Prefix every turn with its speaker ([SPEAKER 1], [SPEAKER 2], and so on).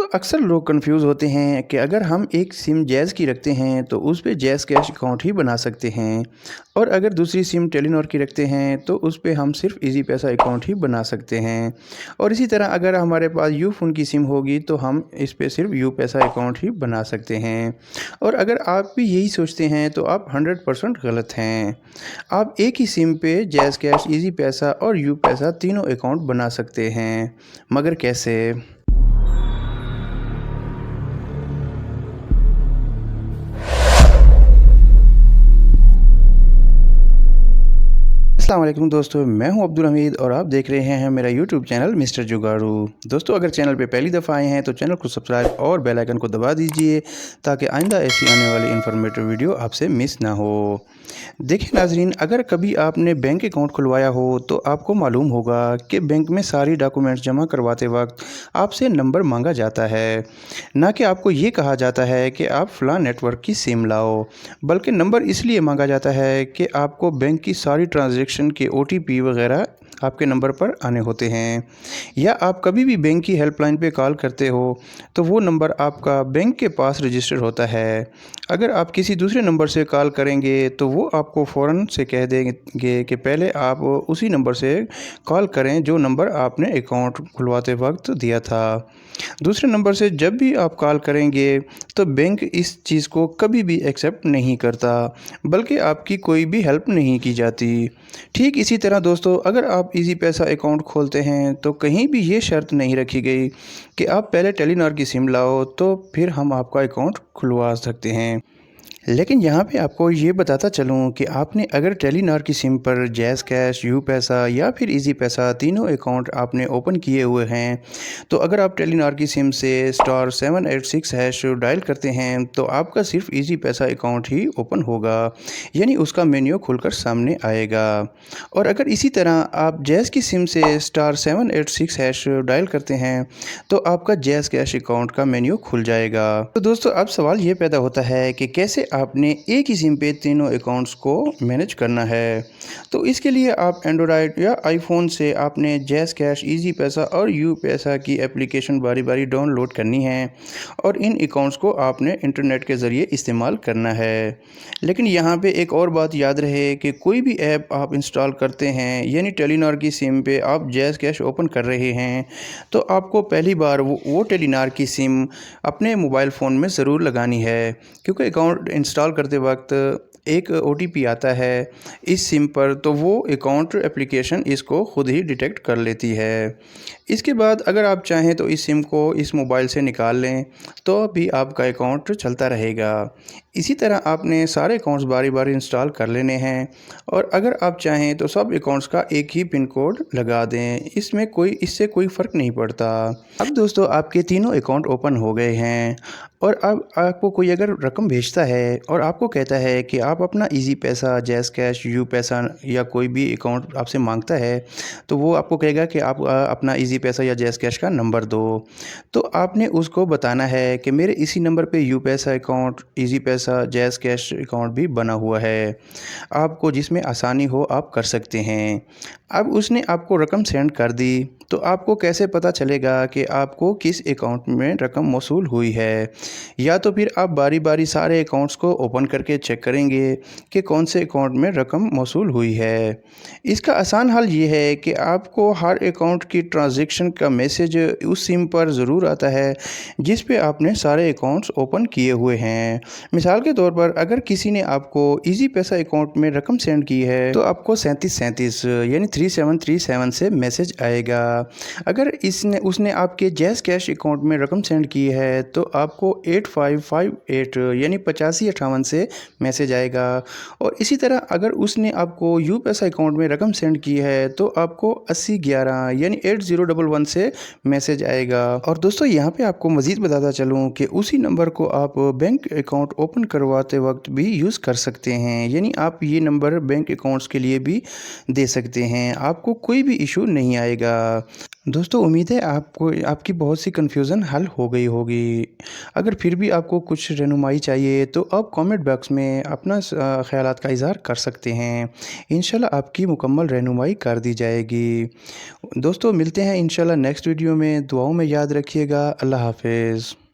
[SPEAKER 1] अक्सर लोग कंफ्यूज होते हैं कि अगर हम एक सिम जैज़ की रखते हैं तो उस पे जैज़ कैश अकाउंट ही बना सकते हैं, और अगर दूसरी सिम टेलीनॉर की रखते हैं तो उस पे हम सिर्फ इजी पैसा अकाउंट ही बना सकते हैं। और इसी तरह अगर हमारे पास यू फ़ोन की सिम होगी तो हम इस पे सिर्फ यू पैसा अकाउंट ही बना सकते हैं। और अगर आप भी यही सोचते हैं तो आप 100% गलत हैं। आप एक ही सिम पे जैज़ कैश, इजी पैसा और यू पैसा तीनों अकाउंट बना सकते हैं, मगर कैसे? अस्सलाम वालेकुम दोस्तों, मैं हूं अब्दुल हमीद और आप देख रहे हैं मेरा यूट्यूब चैनल मिस्टर जुगाड़ू। दोस्तों, अगर चैनल पे पहली दफ़ा आए हैं तो चैनल को सब्सक्राइब और बेल आइकन को दबा दीजिए ताकि आइंदा ऐसी आने वाली इन्फॉर्मेटिव वीडियो आपसे मिस ना हो। देखिए नाजरीन, अगर कभी आपने बैंक अकाउंट खुलवाया हो तो आपको मालूम होगा कि बैंक में सारी डॉक्यूमेंट्स जमा करवाते वक्त आपसे नंबर मांगा जाता है। ना कि आपको ये कहा जाता है कि आप फ़लाँ नेटवर्क की सिम लाओ, बल्कि नंबर इसलिए मांगा जाता है कि आपको बैंक की सारी ट्रांजैक्शन के ओटीपी वगैरह आपके नंबर पर आने होते हैं। या आप कभी भी बैंक की हेल्पलाइन पे कॉल करते हो तो वो नंबर आपका बैंक के पास रजिस्टर होता है। अगर आप किसी दूसरे नंबर से कॉल करेंगे तो वो आपको फ़ौरन से कह देंगे कि पहले आप उसी नंबर से कॉल करें जो नंबर आपने अकाउंट खुलवाते वक्त दिया था। दूसरे नंबर से जब भी आप कॉल करेंगे तो बैंक इस चीज़ को कभी भी एक्सेप्ट नहीं करता, बल्कि आपकी कोई भी हेल्प नहीं की जाती। ठीक इसी तरह दोस्तों, अगर आप इजी पैसा अकाउंट खोलते हैं तो कहीं भी ये शर्त नहीं रखी गई कि आप पहले टेलीनॉर की सिम लाओ तो फिर हम आपका अकाउंट खुलवा सकते हैं। लेकिन यहाँ पे आपको ये बताता चलूँ कि आपने अगर टेलीनॉर की सिम पर जैज़ कैश, यू पैसा या फिर इजी पैसा तीनों अकाउंट आपने ओपन किए हुए हैं, तो अगर आप टेलीनॉर की सिम से *786# डायल करते हैं तो आपका सिर्फ इजी पैसा अकाउंट ही ओपन होगा, यानी उसका मेन्यू खुलकर सामने आएगा। और अगर इसी तरह आप जैज़ की सिम से *786# डायल करते हैं तो आपका जैज़ कैश अकाउंट का मेन्यू खुल जाएगा। तो दोस्तों, अब सवाल ये पैदा होता है कि कैसे आपने एक ही सिम पे तीनों अकाउंट्स को मैनेज करना है। तो इसके लिए आप एंड्रॉयड या आईफोन से आपने जैज़ कैश, इजी पैसा और यू पैसा की एप्लीकेशन बारी बारी डाउनलोड करनी है और इन अकाउंट्स को आपने इंटरनेट के ज़रिए इस्तेमाल करना है। लेकिन यहाँ पे एक और बात याद रहे कि कोई भी ऐप आप इंस्टॉल करते हैं, यानी टेलीनॉर की सिम पे आप जैज़ कैश ओपन कर रहे हैं, तो आपको पहली बार वो टेलीनॉर की सिम अपने मोबाइल फ़ोन में ज़रूर लगानी है, क्योंकि अकाउंट इंस्टॉल करते वक्त एक ओटीपी आता है इस सिम पर, तो वो अकाउंट एप्लीकेशन इसको ख़ुद ही डिटेक्ट कर लेती है। इसके बाद अगर आप चाहें तो इस सिम को इस मोबाइल से निकाल लें तो भी आपका अकाउंट चलता रहेगा। इसी तरह आपने सारे अकाउंट्स बारी बारी इंस्टॉल कर लेने हैं, और अगर आप चाहें तो सब अकाउंट्स का एक ही पिन कोड लगा दें, इससे कोई फ़र्क नहीं पड़ता। अब दोस्तों, आपके तीनों अकाउंट ओपन हो गए हैं, और अब आपको कोई अगर रकम भेजता है और आपको कहता है कि आप अपना इजी पैसा, जैज़ कैश, यू पैसा या कोई भी अकाउंट आपसे मांगता है, तो वो आपको कहेगा कि आप अपना इजी पैसा या जैज़ कैश का नंबर दो। तो आपने उसको बताना है कि मेरे इसी नंबर पे यू पैसा अकाउंट, इजी पैसा, जैज़ कैश अकाउंट भी बना हुआ है, आपको जिसमें आसानी हो आप कर सकते हैं। अब उसने आपको रकम सेंड कर दी तो आपको कैसे पता चलेगा कि आपको किस अकाउंट में रकम मौसूल हुई है? या तो फिर आप बारी बारी सारे अकाउंट्स को ओपन करके चेक करेंगे कि कौन से अकाउंट में रकम मौसूल हुई है। इसका आसान हल ये है कि आपको हर अकाउंट की ट्रांजैक्शन का मैसेज उस सिम पर ज़रूर आता है जिस पे आपने सारे अकाउंट्स ओपन किए हुए हैं। मिसाल के तौर पर, अगर किसी ने आपको इजी पैसा अकाउंट में रकम सेंड की है तो आपको 3737 यानी 3737 से मैसेज आएगा। अगर उसने आपके जैज़ कैश अकाउंट में रकम सेंड की है तो आपको 8558 यानी 8558 से मैसेज आएगा। और इसी तरह अगर उसने आपको यू पैसा अकाउंट में रकम सेंड की है तो आपको 8011 यानी 8011 से मैसेज आएगा। और दोस्तों, यहाँ पे आपको मज़ीद बताता चलूँ कि उसी नंबर को आप बैंक अकाउंट ओपन करवाते वक्त भी यूज़ कर सकते हैं, यानी आप ये नंबर बैंक अकाउंट्स के लिए भी दे सकते हैं, आपको कोई भी इशू नहीं आएगा। दोस्तों, उम्मीद है आपको आपकी बहुत सी कन्फ्यूज़न हल हो गई होगी। अगर اگر پھر بھی آپ کو کچھ رہنمائی چاہیے تو آپ کامنٹ باکس میں اپنا خیالات کا اظہار کر سکتے ہیں، انشاءاللہ آپ کی مکمل رہنمائی کر دی جائے گی۔ دوستو ملتے ہیں انشاءاللہ نیکسٹ ویڈیو میں، دعاؤں میں یاد رکھیے گا۔ اللہ حافظ۔